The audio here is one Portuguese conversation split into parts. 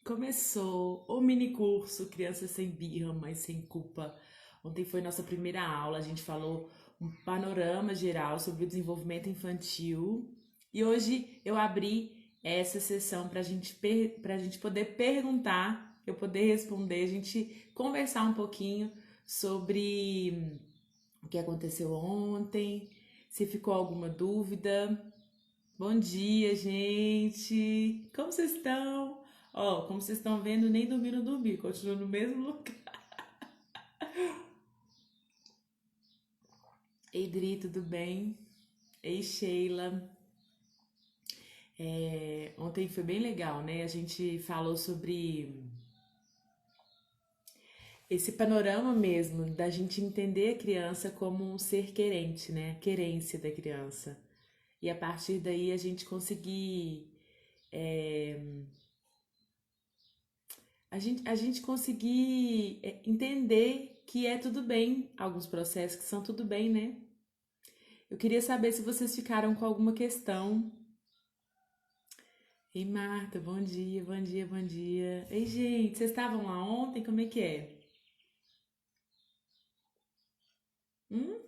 Começou o mini curso Crianças Sem Birra, mas Sem Culpa. Ontem foi nossa primeira aula, a gente falou um panorama geral sobre o desenvolvimento infantil e hoje eu abri essa sessão para gente poder perguntar, eu poder responder, a gente conversar um pouquinho sobre o que aconteceu ontem, se ficou alguma dúvida. Bom dia, gente! Como vocês estão? Ó, como vocês estão vendo, nem dormi não dormi, continuo no mesmo lugar. Ei, Dri, tudo bem? Ei, Sheila. Ontem foi bem legal, né? A gente falou sobre esse panorama mesmo, da gente entender a criança como um ser querente, né? A querência da criança. E a partir daí a gente conseguir a gente conseguir entender que é tudo bem, alguns processos que são tudo bem, né? Eu queria saber se vocês ficaram com alguma questão. Ei, Marta, bom dia, bom dia, bom dia. Ei, gente, vocês estavam lá ontem? Como é que é? Hum?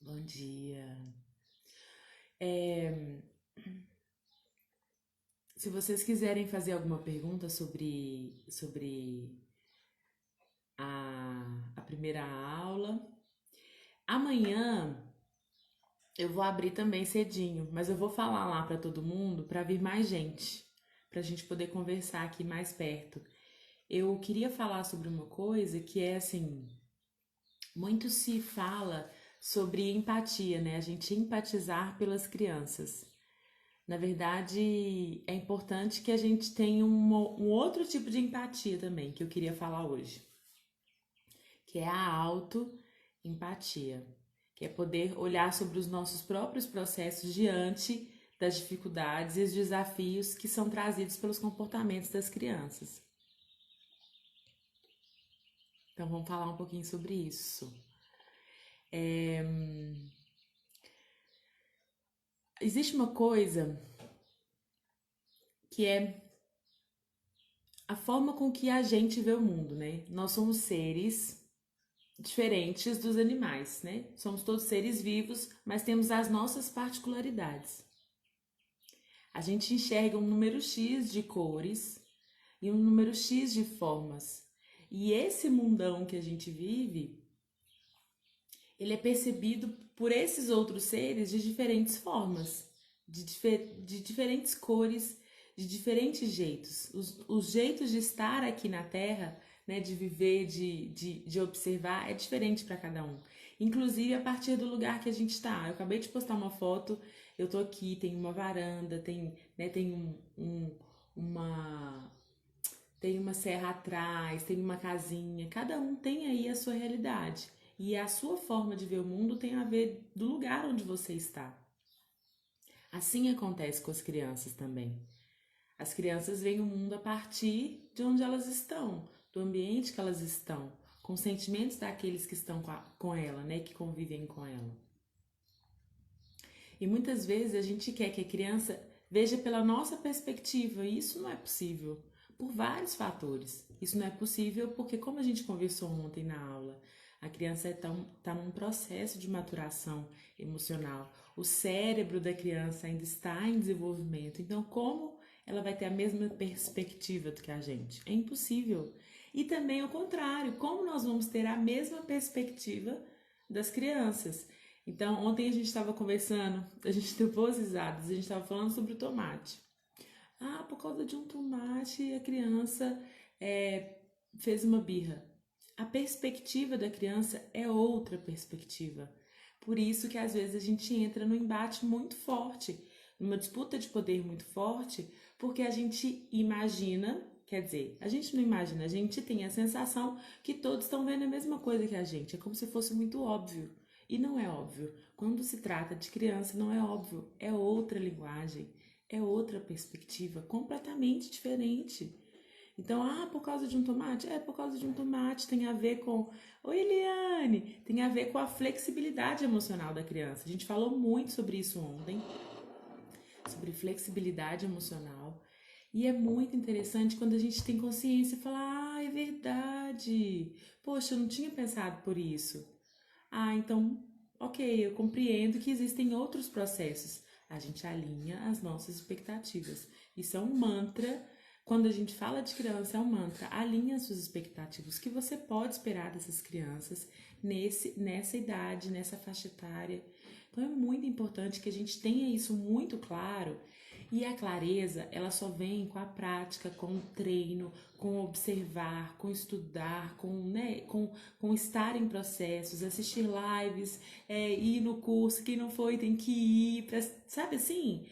Bom dia. É, se vocês quiserem fazer alguma pergunta sobre a primeira aula, amanhã eu vou abrir também cedinho, mas eu vou falar lá para todo mundo para vir mais gente, para a gente poder conversar aqui mais perto. Eu queria falar sobre uma coisa que é assim, muito se fala sobre empatia, né? A gente empatizar pelas crianças. Na verdade, é importante que a gente tenha um outro tipo de empatia também, que eu queria falar hoje, que é a autoempatia, que é poder olhar sobre os nossos próprios processos diante das dificuldades e os desafios que são trazidos pelos comportamentos das crianças. Então, vamos falar um pouquinho sobre isso. Existe uma coisa que é a forma com que a gente vê o mundo, né? Nós somos seres diferentes dos animais, né? Somos todos seres vivos, mas temos as nossas particularidades. A gente enxerga um número X de cores e um número X de formas. E esse mundão que a gente vive, ele é percebido por esses outros seres de diferentes formas, de diferentes cores, de diferentes jeitos. Os jeitos de estar aqui na Terra, né, de viver, de observar, é diferente para cada um. Inclusive a partir do lugar que a gente está. Eu acabei de postar uma foto, eu tô aqui, tem uma varanda, tem uma, tem uma serra atrás, tem uma casinha, cada um tem aí a sua realidade. E a sua forma de ver o mundo tem a ver do lugar onde você está. Assim acontece com as crianças também. As crianças veem o mundo a partir de onde elas estão, do ambiente que elas estão, com os sentimentos daqueles que estão com ela, né, que convivem com ela. E muitas vezes a gente quer que a criança veja pela nossa perspectiva, e isso não é possível, por vários fatores. Isso não é possível porque, como a gente conversou ontem na aula, a criança está num processo de maturação emocional. O cérebro da criança ainda está em desenvolvimento. Então, como ela vai ter a mesma perspectiva do que a gente? É impossível. E também ao contrário, como nós vamos ter a mesma perspectiva das crianças? Então, ontem a gente estava conversando, a gente deu boas risadas, a gente estava falando sobre o tomate. Ah, por causa de um tomate, a criança fez uma birra. A perspectiva da criança é outra perspectiva. Por isso que às vezes a gente entra num embate muito forte, numa disputa de poder muito forte, porque a gente imagina, quer dizer, a gente não imagina, a gente tem a sensação que todos estão vendo a mesma coisa que a gente. É como se fosse muito óbvio. E não é óbvio. Quando se trata de criança, não é óbvio. É outra linguagem, é outra perspectiva, completamente diferente. Então, por causa de um tomate? É, por causa de um tomate, tem a ver com... Oi, Eliane! Tem a ver com a flexibilidade emocional da criança. A gente falou muito sobre isso ontem. sobre flexibilidade emocional. E é muito interessante quando a gente tem consciência e fala, é verdade. Poxa, eu não tinha pensado por isso. Então, ok, eu compreendo que existem outros processos. A gente alinha as nossas expectativas. Isso é um mantra. Quando a gente fala de criança, é um mantra. Alinha as suas expectativas. O que você pode esperar dessas crianças nessa idade, nessa faixa etária. Então, é muito importante que a gente tenha isso muito claro. E a clareza, ela só vem com a prática, com o treino, com observar, com estudar, com estar em processos, assistir lives, ir no curso, quem não foi tem que ir, sabe assim?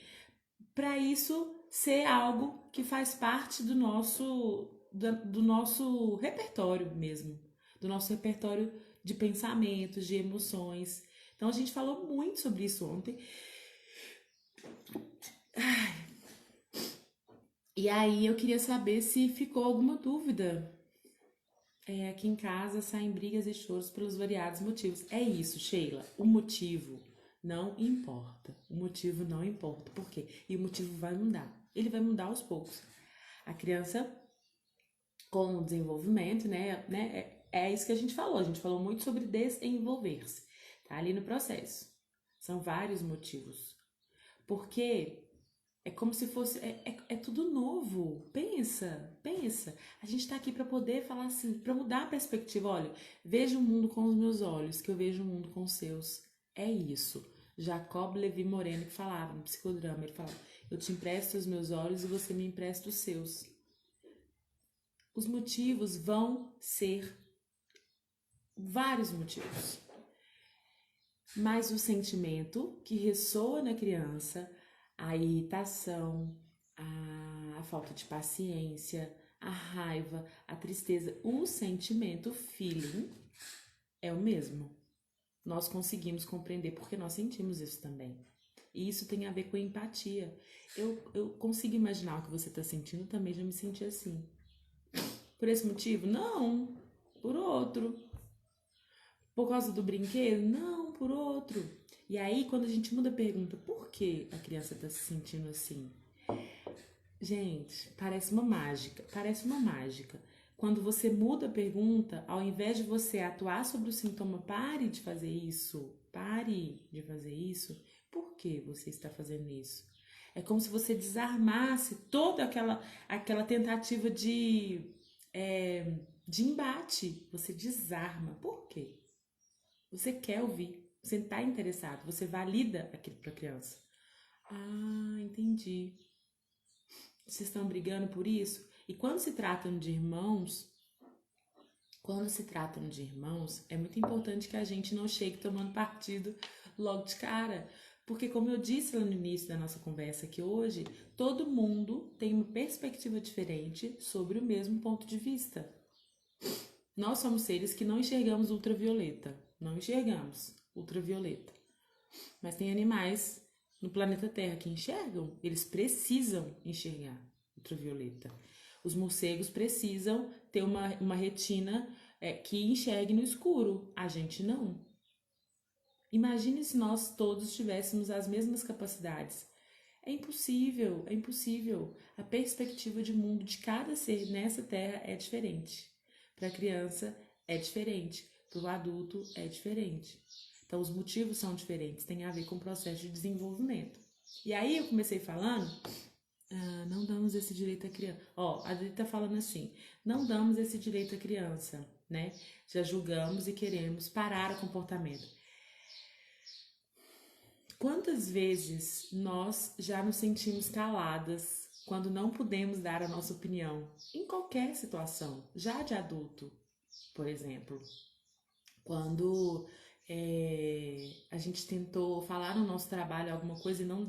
Para isso ser algo que faz parte do nosso repertório mesmo, do nosso repertório de pensamentos, de emoções. Então a gente falou muito sobre isso ontem. E aí eu queria saber se ficou alguma dúvida. Aqui em casa saem brigas e choros pelos variados motivos. É isso, Sheila. O motivo não importa. O motivo não importa. Por quê? E o motivo vai mudar. Ele vai mudar aos poucos. A criança, com o desenvolvimento, né? É isso que a gente falou. A gente falou muito sobre desenvolver-se. Tá ali no processo. São vários motivos. Porque é como se fosse. É tudo novo. Pensa. A gente tá aqui para poder falar assim, para mudar a perspectiva. Olha, veja o mundo com os meus olhos, que eu vejo o mundo com os seus. É isso. Jacob Levi Moreno que falava no psicodrama, ele falava: eu te empresto os meus olhos e você me empresta os seus. Os motivos vão ser vários motivos. Mas o sentimento que ressoa na criança, a irritação, a falta de paciência, a raiva, a tristeza, o sentimento, o feeling é o mesmo. Nós conseguimos compreender porque nós sentimos isso também. E isso tem a ver com empatia. Eu consigo imaginar o que você está sentindo, também já me senti assim. Por esse motivo? Não, por outro. Por causa do brinquedo? Não, por outro. E aí, quando a gente muda a pergunta, por que a criança está se sentindo assim? Gente, parece uma mágica. Quando você muda a pergunta, ao invés de você atuar sobre o sintoma, pare de fazer isso. Por que você está fazendo isso? É como se você desarmasse toda aquela tentativa de embate. Você desarma. Por quê? Você quer ouvir, você está interessado, você valida aquilo para a criança. Entendi. Vocês estão brigando por isso? E quando se tratam de irmãos, é muito importante que a gente não chegue tomando partido logo de cara. Porque, como eu disse lá no início da nossa conversa aqui hoje, todo mundo tem uma perspectiva diferente sobre o mesmo ponto de vista. Nós somos seres que não enxergamos ultravioleta. Não enxergamos ultravioleta. Mas tem animais no planeta Terra que enxergam. Eles precisam enxergar ultravioleta. Os morcegos precisam ter uma retina que enxergue no escuro. A gente não. Imagine se nós todos tivéssemos as mesmas capacidades. É impossível. A perspectiva de mundo de cada ser nessa Terra é diferente. Para a criança é diferente. Para o adulto é diferente. Então, os motivos são diferentes, tem a ver com o processo de desenvolvimento. E aí eu comecei falando, não damos esse direito à criança. A Adri tá falando assim, não damos esse direito à criança, né? Já julgamos e queremos parar o comportamento. Quantas vezes nós já nos sentimos caladas quando não podemos dar a nossa opinião? Em qualquer situação, já de adulto, por exemplo. Quando a gente tentou falar no nosso trabalho alguma coisa e não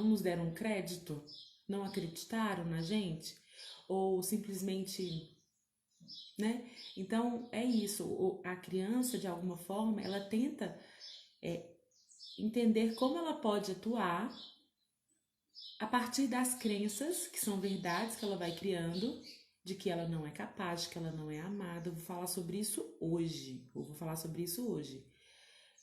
nos deram crédito, não acreditaram na gente, ou simplesmente, né? Então, é isso. A criança, de alguma forma, ela tenta entender como ela pode atuar a partir das crenças, que são verdades que ela vai criando, de que ela não é capaz, de que ela não é amada. Eu vou falar sobre isso hoje.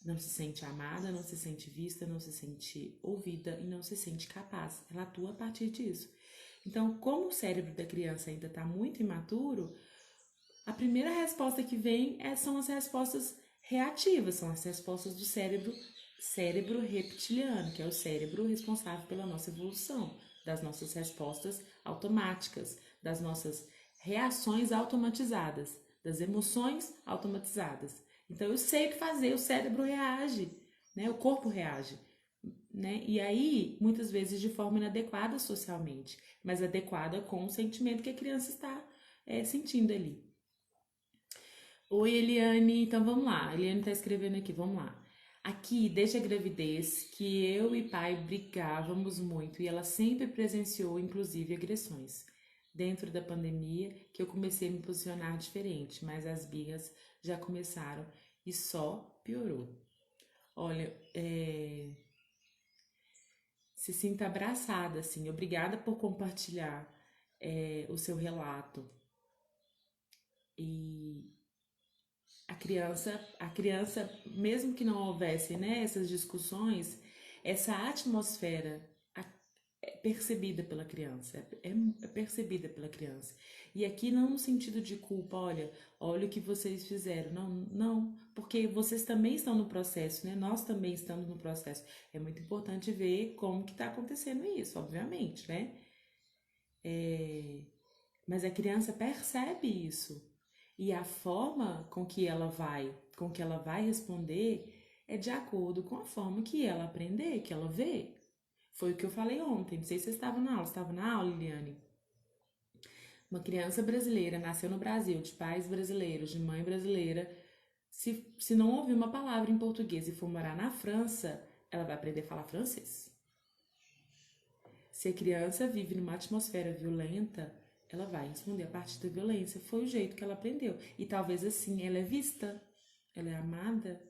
Não se sente amada, não se sente vista, não se sente ouvida e não se sente capaz. Ela atua a partir disso. Então, como o cérebro da criança ainda está muito imaturo, a primeira resposta que vem são as respostas reativas, são as respostas do cérebro reptiliano, que é o cérebro responsável pela nossa evolução, das nossas respostas automáticas, das nossas reações automatizadas, das emoções automatizadas. Então eu sei o que fazer, o cérebro reage, né? O corpo reage. Né? E aí, muitas vezes de forma inadequada socialmente, mas adequada com o sentimento que a criança está sentindo ali. Oi, Eliane, então vamos lá. A Eliane está escrevendo aqui, vamos lá. Aqui, desde a gravidez, que eu e pai brigávamos muito e ela sempre presenciou, inclusive, agressões. Dentro da pandemia, que eu comecei a me posicionar diferente, mas as birras já começaram e só piorou. Olha, se sinta abraçada, assim. Obrigada por compartilhar o seu relato. E a criança, mesmo que não houvesse, né, essas discussões, essa atmosfera é percebida pela criança, é percebida pela criança. E aqui não no sentido de culpa, olha o que vocês fizeram, não, porque vocês também estão no processo, né? Nós também estamos no processo. É muito importante ver como que está acontecendo isso, obviamente, né? Mas a criança percebe isso. E a forma com que ela vai responder é de acordo com a forma que ela aprender, que ela vê. Foi o que eu falei ontem, não sei se você estava na aula. Você estava na aula, Liliane? Uma criança brasileira nasceu no Brasil, de pais brasileiros, de mãe brasileira. Se não ouvir uma palavra em português e for morar na França, ela vai aprender a falar francês. Se a criança vive numa atmosfera violenta, ela vai responder a partir da violência. Foi o jeito que ela aprendeu. E talvez assim ela é vista, ela é amada.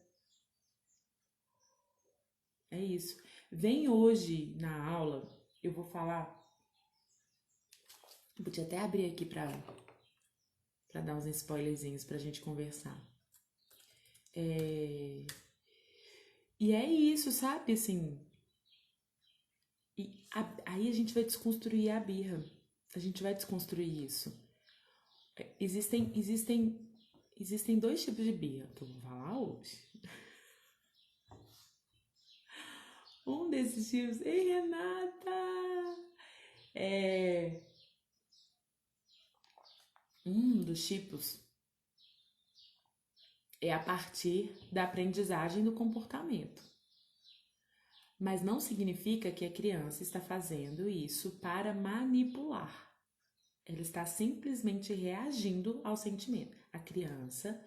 É isso. Vem hoje na aula, eu vou falar. Eu podia até abrir aqui pra dar uns spoilerzinhos pra gente conversar. E é isso, sabe? Assim. Aí a gente vai desconstruir a birra. A gente vai desconstruir isso. Existem dois tipos de birra que eu vou falar hoje. Um desses tipos. Ei, Renata! Um dos tipos é a partir da aprendizagem do comportamento. Mas não significa que a criança está fazendo isso para manipular. Ela está simplesmente reagindo ao sentimento. A criança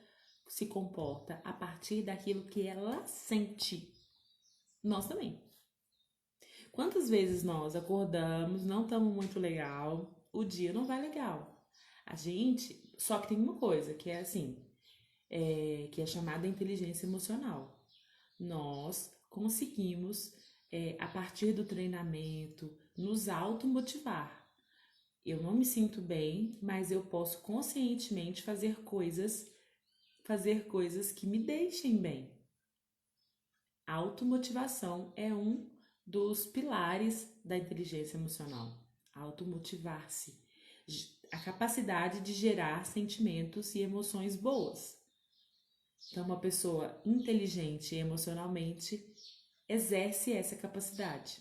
se comporta a partir daquilo que ela sente. Nós também. Quantas vezes nós acordamos, não estamos muito legal, o dia não vai legal. A gente, só que tem uma coisa que é assim, que é chamada inteligência emocional. Nós conseguimos, a partir do treinamento, nos automotivar. Eu não me sinto bem, mas eu posso conscientemente fazer coisas que me deixem bem. A automotivação é um dos pilares da inteligência emocional. Automotivar-se. A capacidade de gerar sentimentos e emoções boas. Então, uma pessoa inteligente emocionalmente exerce essa capacidade.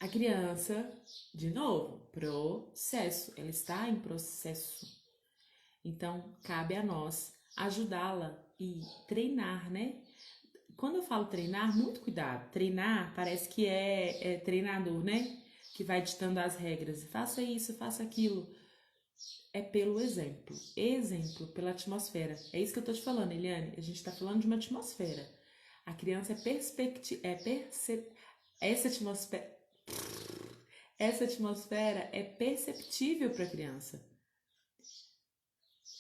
A criança, de novo, processo, ela está em processo. Então, cabe a nós ajudá-la e treinar, né? Quando eu falo treinar, muito cuidado. Treinar parece que é treinador, né? Que vai ditando as regras. Faça isso, faça aquilo. É pelo exemplo. Exemplo, pela atmosfera. É isso que eu tô te falando, Eliane. A gente tá falando de uma atmosfera. A criança essa atmosfera é perceptível para a criança.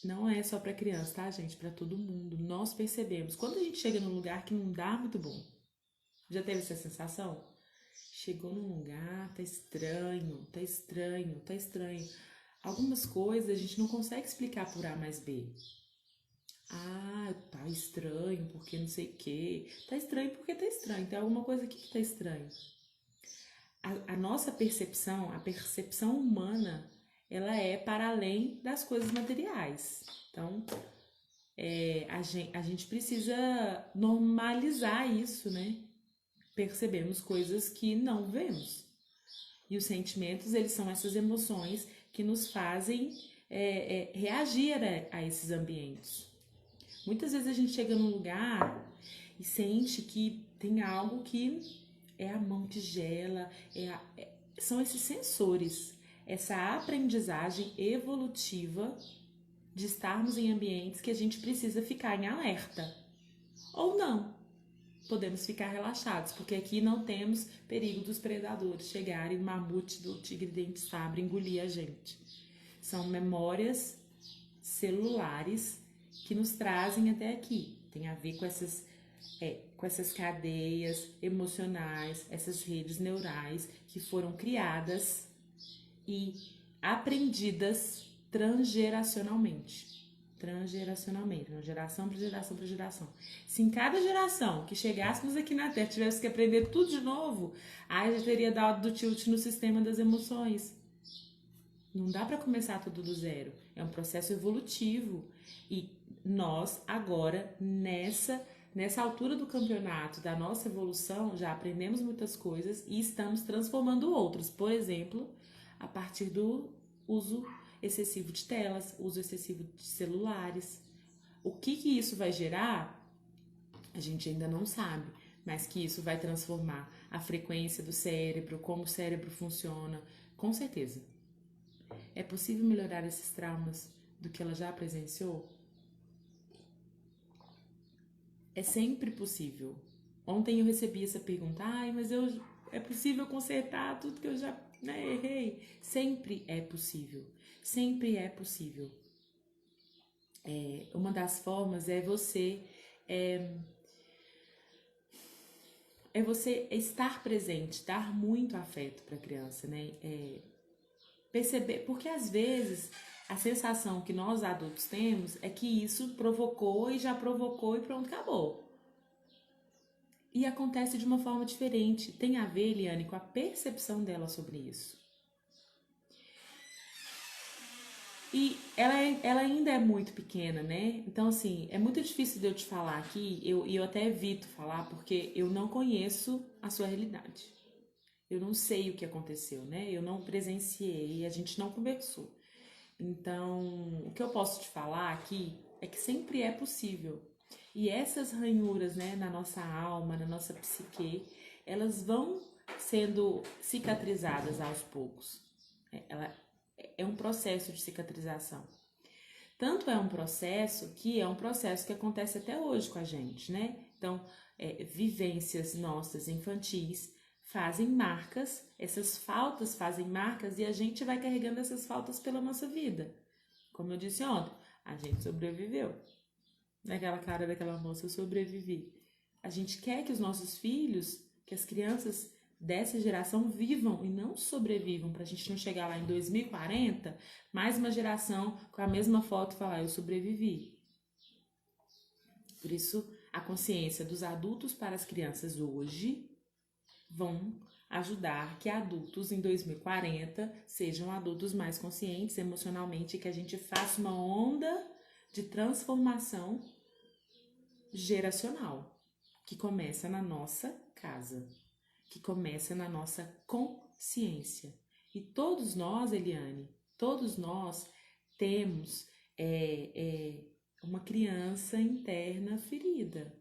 Não é só para criança, tá, gente? Para todo mundo. Nós percebemos. Quando a gente chega num lugar que não dá muito bom. Já teve essa sensação? Chegou num lugar, tá estranho, tá estranho, tá estranho. Algumas coisas a gente não consegue explicar por A mais B. Ah, tá estranho porque não sei o quê. Tá estranho porque tá estranho. Tem alguma coisa aqui que tá estranho. A nossa percepção, a percepção humana, ela é para além das coisas materiais. Então, a gente precisa normalizar isso, né? Percebemos coisas que não vemos. E os sentimentos, eles são essas emoções que nos fazem reagir a esses ambientes. Muitas vezes a gente chega num lugar e sente que tem algo que é a mão que gela, são esses sensores, essa aprendizagem evolutiva de estarmos em ambientes que a gente precisa ficar em alerta. Ou não, podemos ficar relaxados, porque aqui não temos perigo dos predadores chegarem, do mamute, do tigre dente sabre engolir a gente. São memórias celulares que nos trazem até aqui. Tem a ver com essas cadeias emocionais, essas redes neurais que foram criadas e aprendidas transgeracionalmente. Transgeracionalmente, uma geração para geração para geração. Se em cada geração que chegássemos aqui na Terra tivesse que aprender tudo de novo, aí já teria dado do tilt no sistema das emoções. Não dá para começar tudo do zero. É um processo evolutivo. E nós, agora, nessa altura do campeonato, da nossa evolução, já aprendemos muitas coisas e estamos transformando outras. Por exemplo, a partir do uso excessivo de telas, uso excessivo de celulares. O que isso vai gerar, a gente ainda não sabe, mas que isso vai transformar a frequência do cérebro, como o cérebro funciona, com certeza. É possível melhorar esses traumas do que ela já presenciou? É sempre possível. Ontem eu recebi essa pergunta, mas é possível consertar tudo que eu já errei? Sempre é possível. Sempre é possível. Uma das formas é você você estar presente, dar muito afeto para a criança, né? Perceber, porque às vezes a sensação que nós adultos temos é que isso provocou e já provocou e pronto, acabou. E acontece de uma forma diferente. Tem a ver, Eliane, com a percepção dela sobre isso. E ela ainda é muito pequena, né? Então, assim, é muito difícil de eu te falar aqui, e eu até evito falar, porque eu não conheço a sua realidade. Eu não sei o que aconteceu, né? Eu não presenciei, a gente não conversou. Então, o que eu posso te falar aqui é que sempre é possível. E essas ranhuras, né, na nossa alma, na nossa psique, elas vão sendo cicatrizadas aos poucos. Ela é um processo de cicatrização. Tanto é um processo que acontece até hoje com a gente, né? Então, vivências nossas infantis fazem marcas, essas faltas fazem marcas e a gente vai carregando essas faltas pela nossa vida. Como eu disse ontem, a gente sobreviveu. Naquela cara daquela moça, eu sobrevivi. A gente quer que os nossos filhos, que as crianças dessa geração vivam e não sobrevivam, para a gente não chegar lá em 2040, mais uma geração com a mesma foto e falar, eu sobrevivi. Por isso, a consciência dos adultos para as crianças hoje vão ajudar que adultos em 2040 sejam adultos mais conscientes emocionalmente e que a gente faça uma onda de transformação geracional que começa na nossa casa, que começa na nossa consciência. E todos nós, Eliane, todos nós temos uma criança interna ferida.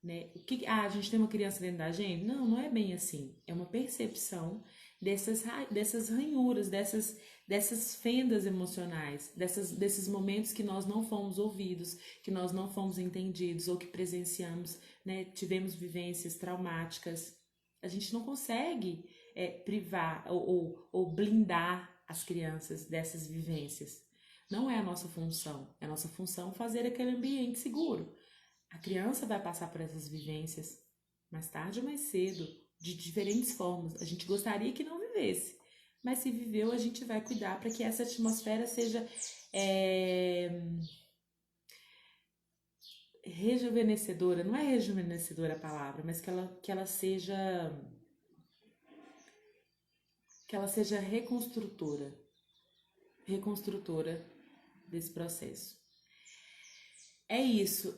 Né? A gente tem uma criança dentro da gente? Não, não é bem assim. É uma percepção dessas ranhuras, dessas fendas emocionais, desses momentos que nós não fomos ouvidos, que nós não fomos entendidos ou que presenciamos, né? Tivemos vivências traumáticas. A gente não consegue privar ou blindar as crianças dessas vivências. Não é a nossa função. É a nossa função fazer aquele ambiente seguro. A criança vai passar por essas vivências mais tarde ou mais cedo, de diferentes formas. A gente gostaria que não vivesse, mas se viveu, a gente vai cuidar para que essa atmosfera seja rejuvenescedora, não é rejuvenescedora a palavra, mas que ela seja reconstrutora desse processo. É isso.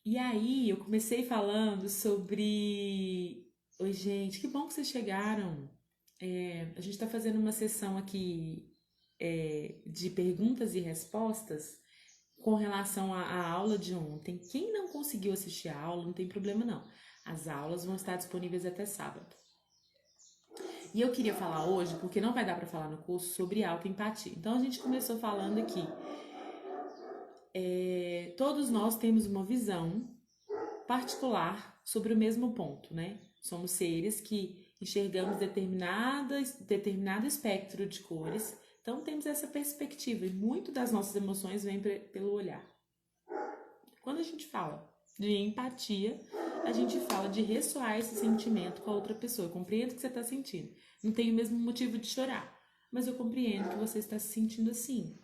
E aí eu comecei falando sobre... Oi, gente, que bom que vocês chegaram. A gente está fazendo uma sessão aqui de perguntas e respostas com relação à aula de ontem. Quem não conseguiu assistir a aula, não tem problema não. As aulas vão estar disponíveis até sábado. E eu queria falar hoje, porque não vai dar para falar no curso, sobre autoempatia. Então a gente começou falando aqui. Todos nós temos uma visão particular sobre o mesmo ponto, né? Somos seres que enxergamos determinado espectro de cores, então temos essa perspectiva e muito das nossas emoções vem pelo olhar. Quando a gente fala de empatia, a gente fala de ressoar esse sentimento com a outra pessoa. Eu compreendo o que você está sentindo. Não tenho o mesmo motivo de chorar, mas eu compreendo que você está se sentindo assim.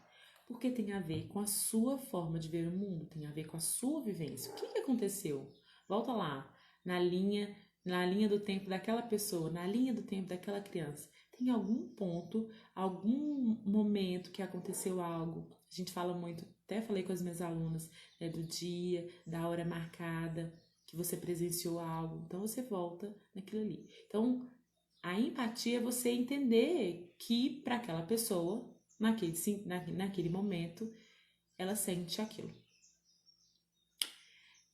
Porque tem a ver com a sua forma de ver o mundo, tem a ver com a sua vivência. O que aconteceu? Volta lá, na linha do tempo daquela pessoa, na linha do tempo daquela criança. Tem algum ponto, algum momento que aconteceu algo? A gente fala muito, até falei com as minhas alunas, né, do dia, da hora marcada, que você presenciou algo. Então você volta naquilo ali. Então a empatia é você entender que para aquela pessoa, naquele momento, ela sente aquilo.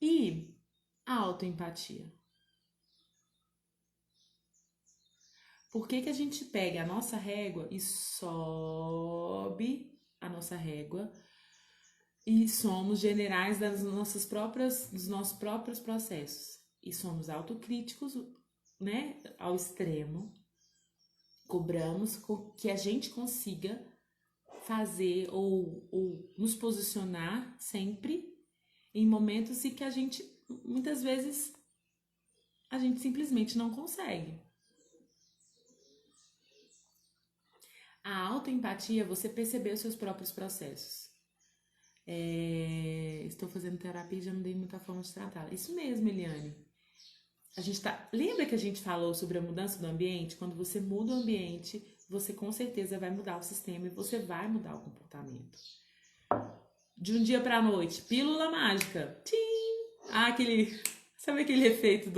E a autoempatia? Por que a gente pega a nossa régua e sobe a nossa régua e somos generais dos nossos próprios processos? E somos autocríticos, né, ao extremo. Cobramos que a gente consiga fazer ou nos posicionar sempre em momentos em que muitas vezes, a gente simplesmente não consegue. A autoempatia é você perceber os seus próprios processos. Estou fazendo terapia e já não dei muita forma de tratá-la. Isso mesmo, Eliane. Lembra que a gente falou sobre a mudança do ambiente? Quando você muda o ambiente, você com certeza vai mudar o sistema e você vai mudar o comportamento. De um dia para a noite, pílula mágica. Tchim! Sabe aquele efeito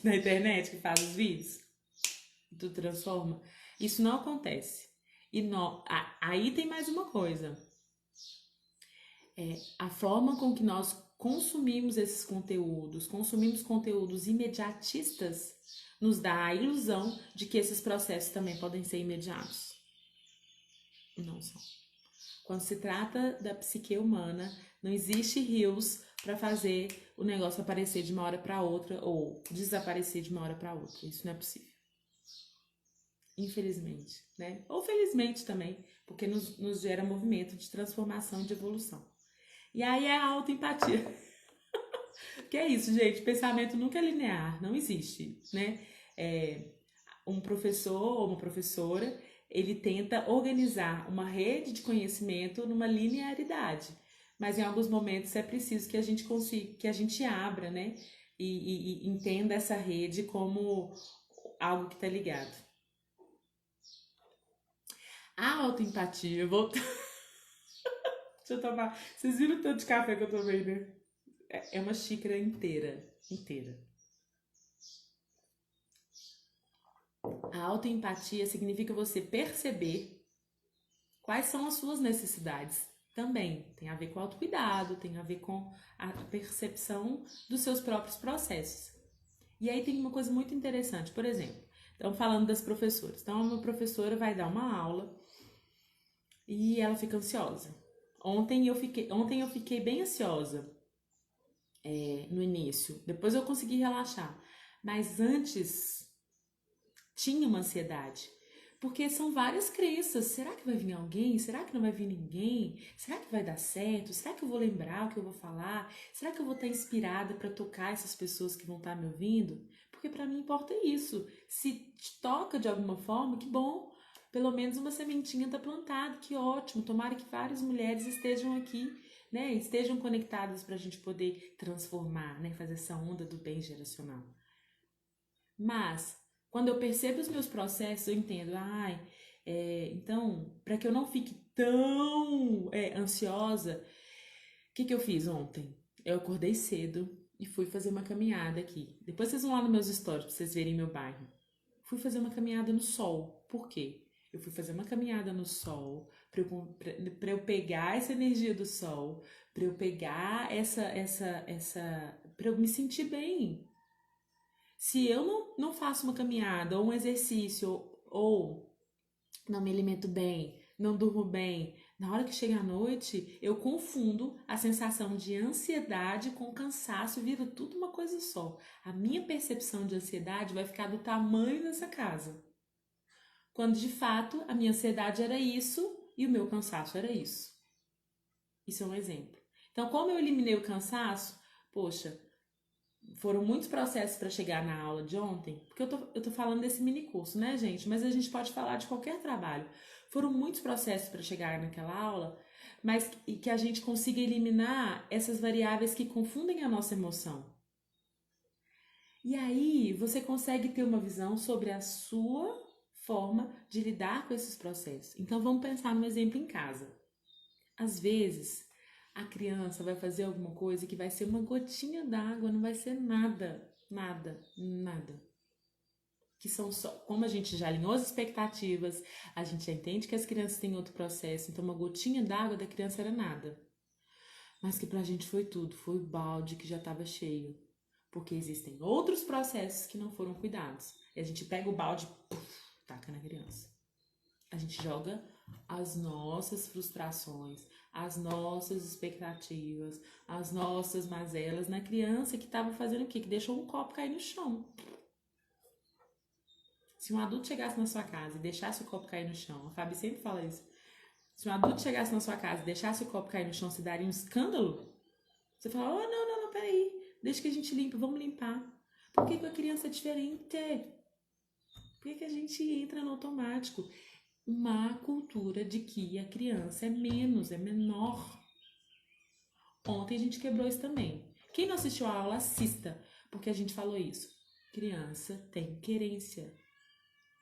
na internet que faz os vídeos? Tu transforma? Isso não acontece. Aí tem mais uma coisa. A forma com que nós consumimos esses consumimos conteúdos imediatistas, nos dá a ilusão de que esses processos também podem ser imediatos. Não são. Quando se trata da psique humana, não existe rios para fazer o negócio aparecer de uma hora para outra ou desaparecer de uma hora para outra. Isso não é possível. Infelizmente, né? Ou felizmente também, porque nos gera movimento de transformação e de evolução. E aí é a autoempatia. Que é isso, gente? Pensamento nunca é linear, não existe, né? Um professor ou uma professora, ele tenta organizar uma rede de conhecimento numa linearidade. Mas em alguns momentos é preciso que a gente consiga, que a gente abra, né? E entenda essa rede como algo que está ligado. A autoempatia, Deixa eu tomar. Vocês viram o tanto de café que eu tomei, né? É uma xícara inteira. A autoempatia significa você perceber quais são as suas necessidades. Também tem a ver com autocuidado, tem a ver com a percepção dos seus próprios processos. E aí tem uma coisa muito interessante, por exemplo, estamos falando das professoras. Então, uma professora vai dar uma aula e ela fica ansiosa. Ontem eu fiquei bem ansiosa no início. Depois eu consegui relaxar. Mas antes tinha uma ansiedade. Porque são várias crenças. Será que vai vir alguém? Será que não vai vir ninguém? Será que vai dar certo? Será que eu vou lembrar o que eu vou falar? Será que eu vou estar inspirada para tocar essas pessoas que vão estar me ouvindo? Porque para mim importa isso. Se te toca de alguma forma, que bom. Pelo menos uma sementinha está plantada, que ótimo. Tomara que várias mulheres estejam aqui né, estejam conectadas para a gente poder transformar, né, fazer essa onda do bem geracional. Mas, quando eu percebo os meus processos, eu entendo, então, para que eu não fique tão ansiosa, o que eu fiz ontem? Eu acordei cedo e fui fazer uma caminhada aqui. Depois vocês vão lá nos meus stories para vocês verem meu bairro. Fui fazer uma caminhada no sol. Por quê? Eu fui fazer uma caminhada no sol para eu pegar essa energia do sol, para eu pegar para eu me sentir bem. Se eu não faço uma caminhada ou um exercício ou não me alimento bem, não durmo bem, na hora que chega a noite, eu confundo a sensação de ansiedade com cansaço e vira tudo uma coisa só. A minha percepção de ansiedade vai ficar do tamanho dessa casa. Quando de fato a minha ansiedade era isso e o meu cansaço era isso. Isso é um exemplo. Então, como eu eliminei o cansaço, poxa, foram muitos processos para chegar na aula de ontem, porque eu tô falando desse mini curso, né, gente? Mas a gente pode falar de qualquer trabalho. Foram muitos processos para chegar naquela aula, mas que a gente consiga eliminar essas variáveis que confundem a nossa emoção. E aí você consegue ter uma visão sobre a sua forma de lidar com esses processos. Então vamos pensar num exemplo em casa. Às vezes, a criança vai fazer alguma coisa que vai ser uma gotinha d'água, não vai ser nada, nada, nada. Que são só, como a gente já alinhou as expectativas, a gente já entende que as crianças têm outro processo, então uma gotinha d'água da criança era nada. Mas que pra gente foi tudo, foi o balde que já estava cheio. Porque existem outros processos que não foram cuidados. E a gente pega o balde e taca na criança. A gente joga as nossas frustrações, as nossas expectativas, as nossas mazelas na criança que estava fazendo o quê? Que deixou um copo cair no chão. Se um adulto chegasse na sua casa e deixasse o copo cair no chão, a Fabi sempre fala isso. Se um adulto chegasse na sua casa e deixasse o copo cair no chão, você daria um escândalo? Você fala, não, peraí, deixa que a gente limpa, vamos limpar. Por que com a criança é diferente? Por que a gente entra no automático? Uma cultura de que a criança é menos, é menor. Ontem a gente quebrou isso também. Quem não assistiu a aula, assista, porque a gente falou isso. Criança tem querência.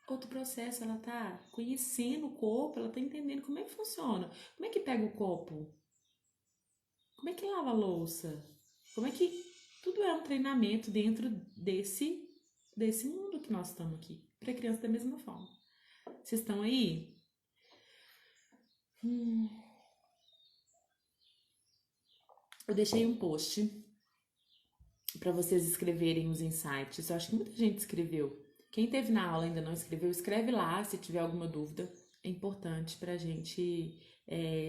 Outro processo, ela tá conhecendo o corpo, ela tá entendendo como é que funciona. Como é que pega o copo? Como é que lava a louça? Como é que... Tudo é um treinamento dentro desse mundo que nós estamos aqui. Para criança da mesma forma. Vocês estão aí? Eu deixei um post para vocês escreverem os insights. Eu acho que muita gente escreveu. Quem teve na aula e ainda não escreveu, escreve lá se tiver alguma dúvida. É importante para a gente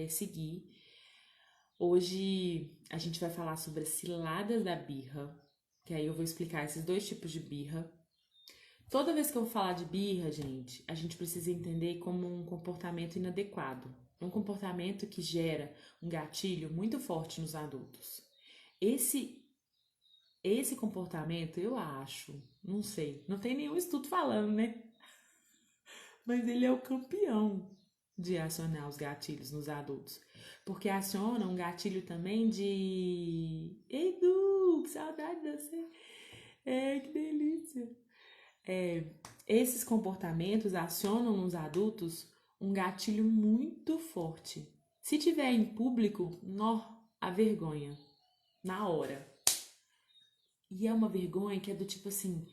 seguir. Hoje a gente vai falar sobre as ciladas da birra, que aí eu vou explicar esses dois tipos de birra. Toda vez que eu vou falar de birra, gente, a gente precisa entender como um comportamento inadequado. Um comportamento que gera um gatilho muito forte nos adultos. Esse comportamento, eu acho, não sei, não tem nenhum estudo falando, né? Mas ele é o campeão de acionar os gatilhos nos adultos. Porque aciona um gatilho também de... Ei, Du, que saudade de você. Que delícia. Esses comportamentos acionam nos adultos um gatilho muito forte. Se tiver em público, a vergonha. Na hora. E é uma vergonha que é do tipo assim,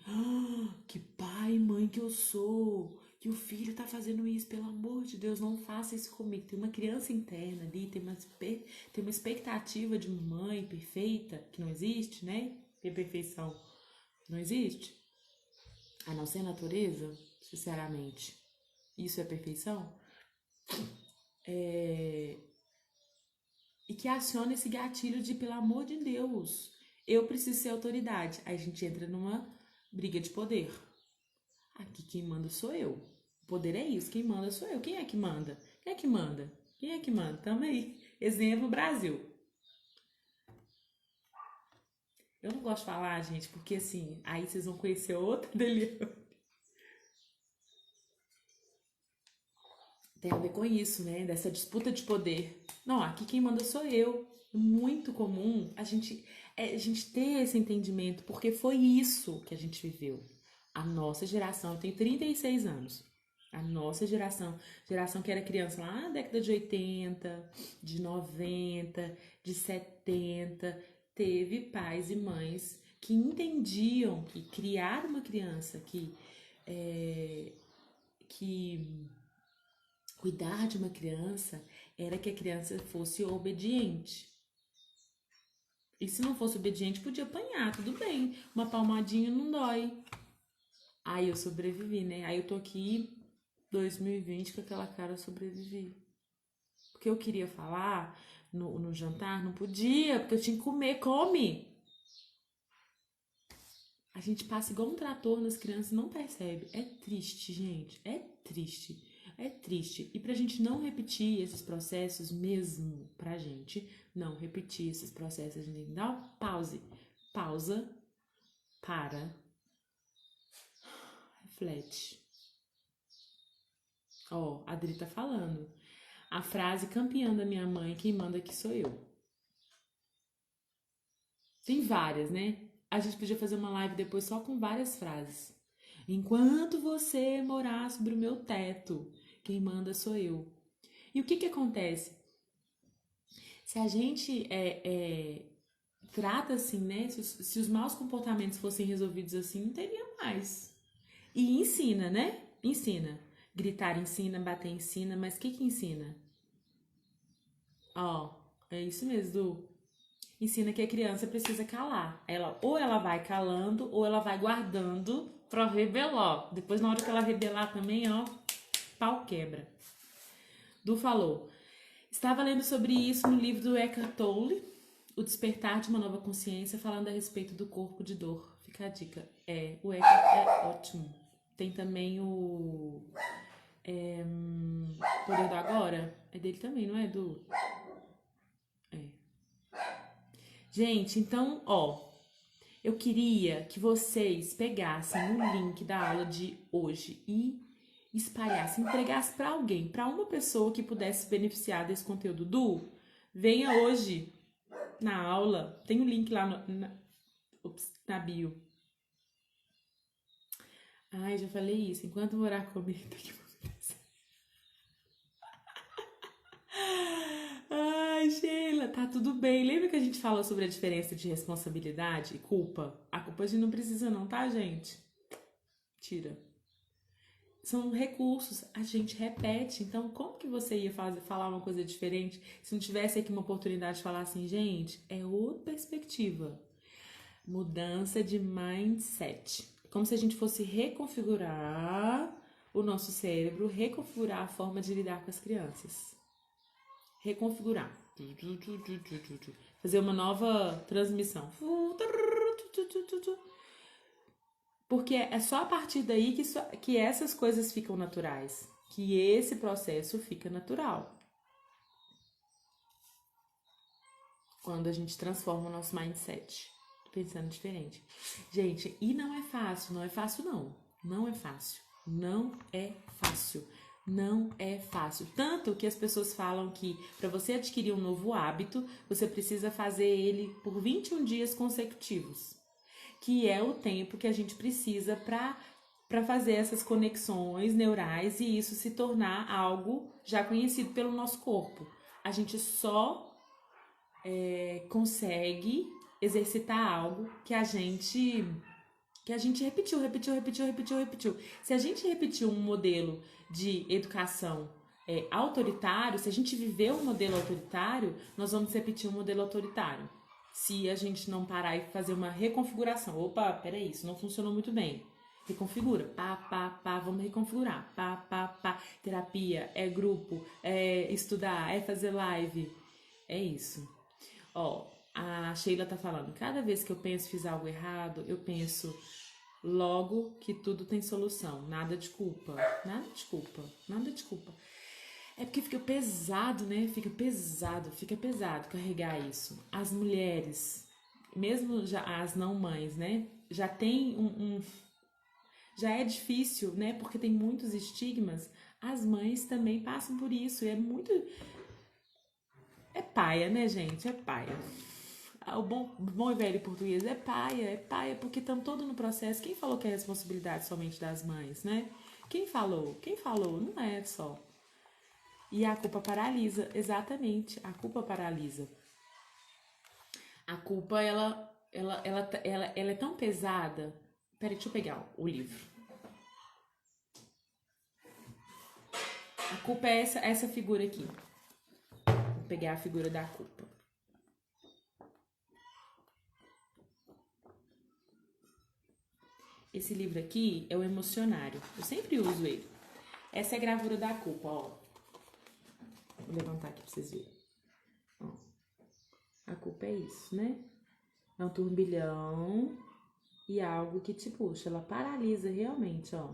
que pai e mãe que eu sou, que o filho tá fazendo isso, pelo amor de Deus, não faça isso comigo. Tem uma criança interna ali, tem uma expectativa de uma mãe perfeita, que não existe, né? Tem perfeição, não existe. A não ser a natureza, sinceramente. Isso é perfeição? E que aciona esse gatilho de, pelo amor de Deus, eu preciso ser autoridade. Aí a gente entra numa briga de poder. Aqui quem manda sou eu. O poder é isso, quem manda sou eu. Quem é que manda? Quem é que manda? Quem é que manda? Tamo aí. Exemplo, Brasil. Eu não gosto de falar, gente, porque assim, aí vocês vão conhecer outra dele. tem a ver com isso, né? Dessa disputa de poder. Não, aqui quem manda sou eu. Muito comum a gente ter esse entendimento, porque foi isso que a gente viveu. A nossa geração, eu tenho 36 anos. A nossa geração que era criança lá na década de 80, de 90, de 70, teve pais e mães que entendiam que criar uma criança, que cuidar de uma criança era que a criança fosse obediente. E se não fosse obediente, podia apanhar, tudo bem. Uma palmadinha não dói. Aí eu sobrevivi, né? Aí eu tô aqui, 2020, com aquela cara, eu sobrevivi. Porque eu queria falar no jantar, não podia, porque eu tinha que comer, come! A gente passa igual um trator nas crianças e não percebe. É triste, gente. É triste. É triste. E pra gente não repetir esses processos, mesmo pra gente não repetir esses processos, a gente tem que dar uma pause. Pausa, para, reflete. Ó, a Adri tá falando. A frase campeã da minha mãe, quem manda aqui sou eu. Tem várias, né? A gente podia fazer uma live depois só com várias frases. Enquanto você morar sobre o meu teto, quem manda sou eu. E o que acontece? Se a gente trata assim, né? Se os maus comportamentos fossem resolvidos assim, não teria mais. E ensina, né? Ensina. Gritar ensina, bater ensina, mas o que ensina? Ó, é isso mesmo, Du. Ensina que a criança precisa calar. Ou ela vai calando, ou ela vai guardando pra rebelar. Depois, na hora que ela rebelar também, ó, pau quebra. Du falou. Estava lendo sobre isso no livro do Eckhart Tolle, O Despertar de uma Nova Consciência, falando a respeito do corpo de dor. Fica a dica. O Eckhart é ótimo. Tem também o Poder do Agora. É dele também, não é, Du? Gente, então, ó, eu queria que vocês pegassem o link da aula de hoje e espalhassem, entregassem para alguém, para uma pessoa que pudesse beneficiar desse conteúdo. Du, venha hoje na aula, tem o link lá na bio. Ai, já falei isso. Enquanto morar comigo, tem que Ai, Sheila, tá tudo bem. Lembra que a gente falou sobre a diferença de responsabilidade e culpa? A culpa a gente não precisa não, tá, gente? Tira. São recursos, a gente repete. Então, como que você ia falar uma coisa diferente se não tivesse aqui uma oportunidade de falar assim, gente, é outra perspectiva. Mudança de mindset. Como se a gente fosse reconfigurar o nosso cérebro, reconfigurar a forma de lidar com as crianças. Reconfigurar. Fazer uma nova transmissão. Porque é só a partir daí que essas coisas ficam naturais. Que esse processo fica natural. Quando a gente transforma o nosso mindset. Pensando diferente. Gente, e não é fácil. Não é fácil, não. Não é fácil. Não é fácil. Não é fácil. Tanto que as pessoas falam que para você adquirir um novo hábito, você precisa fazer ele por 21 dias consecutivos. Que é o tempo que a gente precisa para fazer essas conexões neurais e isso se tornar algo já conhecido pelo nosso corpo. A gente só consegue exercitar algo que a gente repetiu. Se a gente repetiu um modelo de educação autoritário, se a gente viveu um modelo autoritário, nós vamos repetir um modelo autoritário. Se a gente não parar e fazer uma reconfiguração. Opa, peraí, isso não funcionou muito bem. Reconfigura, vamos reconfigurar. Terapia, é grupo, é estudar, é fazer live. É isso. Ó, a Sheila tá falando, cada vez que eu penso fiz algo errado, eu penso logo que tudo tem solução. Nada de culpa. Nada de culpa. Nada de culpa. É porque fica pesado, né? Fica pesado carregar isso. As mulheres, mesmo já as não mães, né? Já tem já é difícil, né? Porque tem muitos estigmas. As mães também passam por isso. E é muito. É paia, né, gente? É paia. O bom e velho português é paia, porque estão todo no processo. Quem falou que é responsabilidade somente das mães, né? Quem falou? Quem falou? Não é só. E a culpa paralisa, exatamente. A culpa paralisa. A culpa, ela é tão pesada. Peraí, deixa eu pegar o livro. A culpa é essa figura aqui. Vou pegar a figura da culpa. Esse livro aqui é o Emocionário. Eu sempre uso ele. Essa é a gravura da culpa, ó. Vou levantar aqui pra vocês verem. Ó. A culpa é isso, né? É um turbilhão e algo que te puxa. Ela paralisa realmente, ó.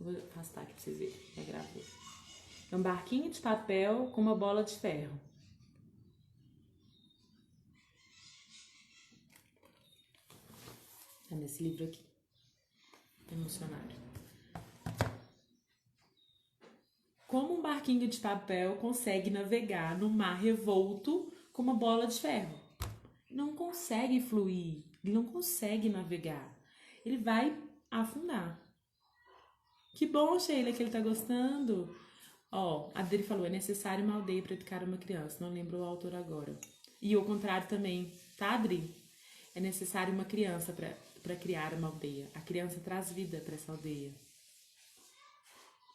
Vou afastar aqui pra vocês verem. É a gravura. É um barquinho de papel com uma bola de ferro. É nesse livro aqui. Emocionário. Como um barquinho de papel consegue navegar no mar revolto com uma bola de ferro? Não consegue fluir, ele não consegue navegar. Ele vai afundar. Que bom, Sheila, que ele tá gostando. Ó, a Adri falou, é necessário uma aldeia para educar uma criança. Não lembro o autor agora. E o contrário também, tá, Adri? É necessário uma criança para criar uma aldeia. A criança traz vida para essa aldeia.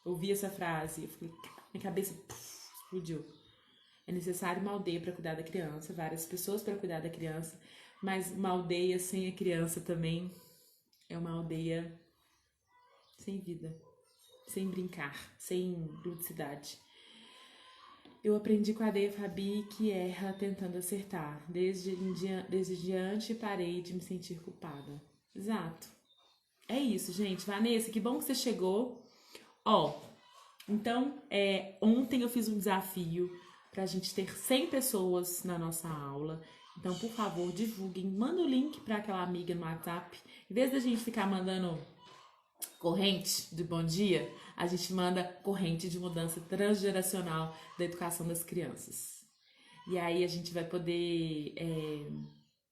Ouvi essa frase, eu fiquei, minha cabeça explodiu. É necessário uma aldeia para cuidar da criança, várias pessoas para cuidar da criança, mas uma aldeia sem a criança também é uma aldeia sem vida, sem brincar, sem ludicidade. Eu aprendi com a Deia Fabi que erra tentando acertar. Desde diante parei de me sentir culpada. Exato. É isso, gente. Vanessa, que bom que você chegou. Ó, então, ontem eu fiz um desafio pra gente ter 100 pessoas na nossa aula. Então, por favor, divulguem. Manda o link pra aquela amiga no WhatsApp. Em vez da gente ficar mandando corrente de bom dia, a gente manda corrente de mudança transgeracional da educação das crianças. E aí a gente vai poder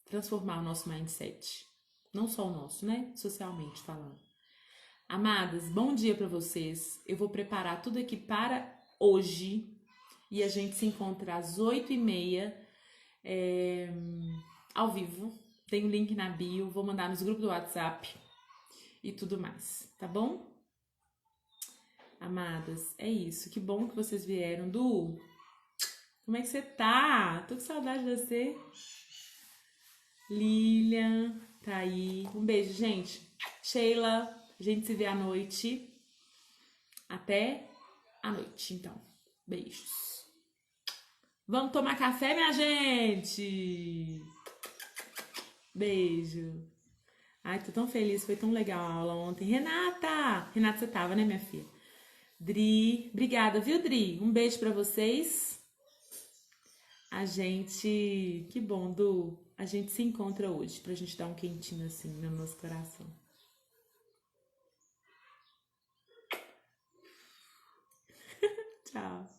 transformar o nosso mindset. Não só o nosso, né? Socialmente falando. Amadas, bom dia para vocês. Eu vou preparar tudo aqui para hoje e a gente se encontra às 8h30 ao vivo. Tem o link na bio, vou mandar nos grupos do WhatsApp e tudo mais, tá bom? Amadas, é isso. Que bom que vocês vieram. Du, como é que você tá? Tô com saudade de você. Lilian, tá aí. Um beijo, gente. Sheila, a gente se vê à noite. Até à noite, então. Beijos. Vamos tomar café, minha gente? Beijo. Ai, tô tão feliz, foi tão legal a aula ontem. Renata! Renata, você tava, né, minha filha? Dri, obrigada, viu, Dri? Um beijo pra vocês. A gente, que bom, Du. A gente se encontra hoje pra gente dar um quentinho assim no nosso coração. Tchau.